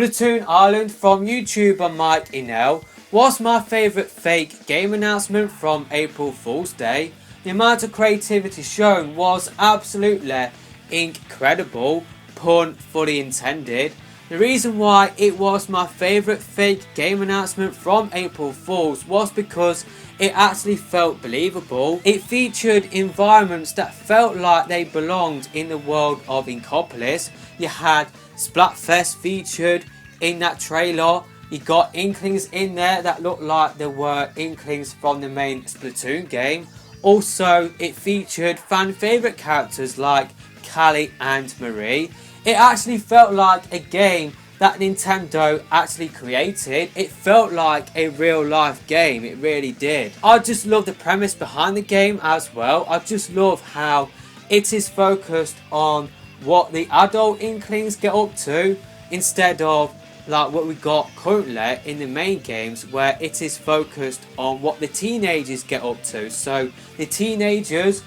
Splatoon Island from YouTuber Mike Inell was my favourite fake game announcement from April Fool's Day. The amount of creativity shown was absolutely incredible, pun fully intended. The reason why it was my favourite fake game announcement from April Fools was because it actually felt believable. It featured environments that felt like they belonged in the world of Inkopolis. You had Splatfest featured in that trailer. You got Inklings in there that looked like they were Inklings from the main Splatoon game. Also, it featured fan favourite characters like Callie and Marie. It actually felt like a game that Nintendo actually created. It felt like a real life game, it really did. I just love the premise behind the game as well. I just love how it is focused on what the adult Inklings get up to instead of like what we got currently in the main games, where it is focused on what the teenagers get up to. So the teenagers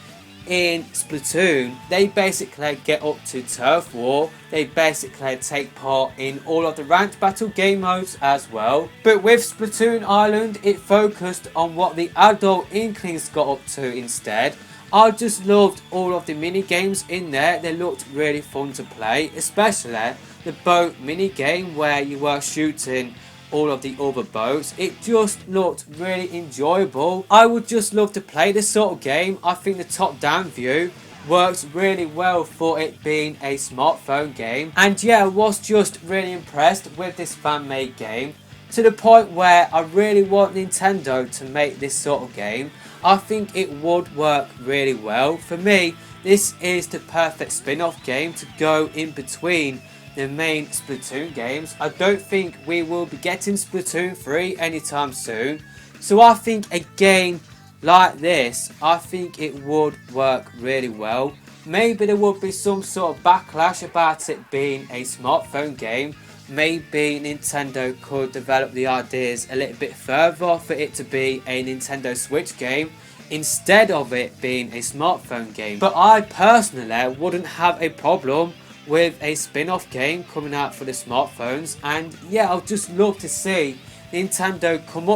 in Splatoon, they basically get up to Turf War. They basically take part in all of the ranked battle game modes as well. But with Splatoon Island, it focused on what the adult Inklings got up to instead. I just loved all of the mini games in there. They looked really fun to play, especially the boat mini game where you were shooting all of the other boats. It just looked really enjoyable. I would just love to play this sort of game. I think the top down view works really well for it being a smartphone game. And yeah, I was just really impressed with this fan made game, to the point where I really want Nintendo to make this sort of game. I think it would work really well. For me, this is the perfect spin-off game to go in between the main Splatoon games. I don't think we will be getting Splatoon 3 anytime soon. So I think a game like this, I think it would work really well. Maybe there would be some sort of backlash about it being a smartphone game. Maybe Nintendo could develop the ideas a little bit further for it to be a Nintendo Switch game instead of it being a smartphone game. But I personally wouldn't have a problem with a spin-off game coming out for the smartphones. And yeah, I'd just love to see Nintendo come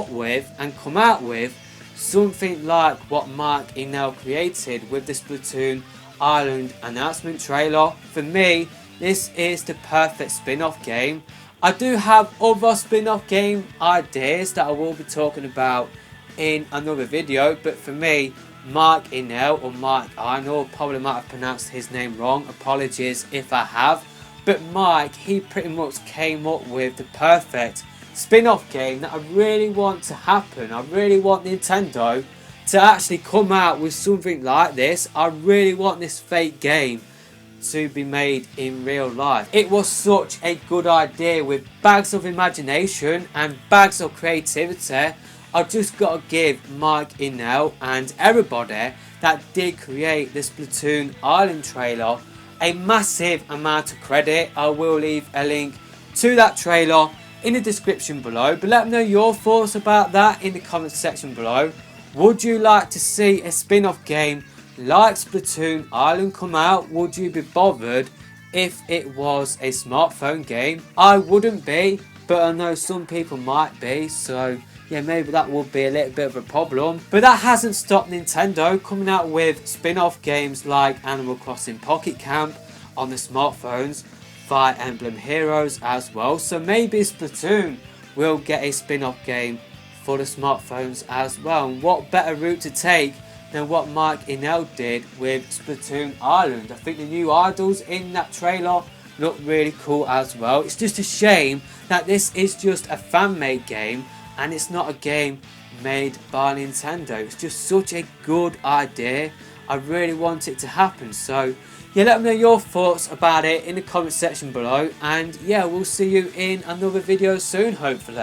out with something like what Mike Inell created with the Splatoon Island announcement trailer. For me, this is the perfect spin-off game. I do have other spin-off game ideas that I will be talking about in another video, but for me, Mike Inell, or Mike Inell, probably might have pronounced his name wrong, apologies if I have, but Mike, he pretty much came up with the perfect spin-off game that I really want to happen. I really want Nintendo to actually come out with something like this. I really want this fake game to be made in real life. It was such a good idea with bags of imagination and bags of creativity. I just gotta give Mike Inell and everybody that did create the Splatoon Island trailer a massive amount of credit. I will leave a link to that trailer in the description below, but let me know your thoughts about that in the comment section below. Would you like to see a spin-off game like Splatoon Island come out? Would you be bothered if it was a smartphone game? I wouldn't be, but I know some people might be, so yeah, maybe that would be a little bit of a problem. But that hasn't stopped Nintendo coming out with spin-off games like Animal Crossing Pocket Camp on the smartphones, Fire Emblem Heroes as well. So maybe Splatoon will get a spin-off game for the smartphones as well. And what better route to take than what Mike Inell did with Splatoon Island. I think the new idols in that trailer look really cool as well. It's just a shame that this is just a fan-made game and it's not a game made by Nintendo. It's just such a good idea. I really want it to happen. So yeah, let me know your thoughts about it in the comment section below. And yeah, we'll see you in another video soon, hopefully.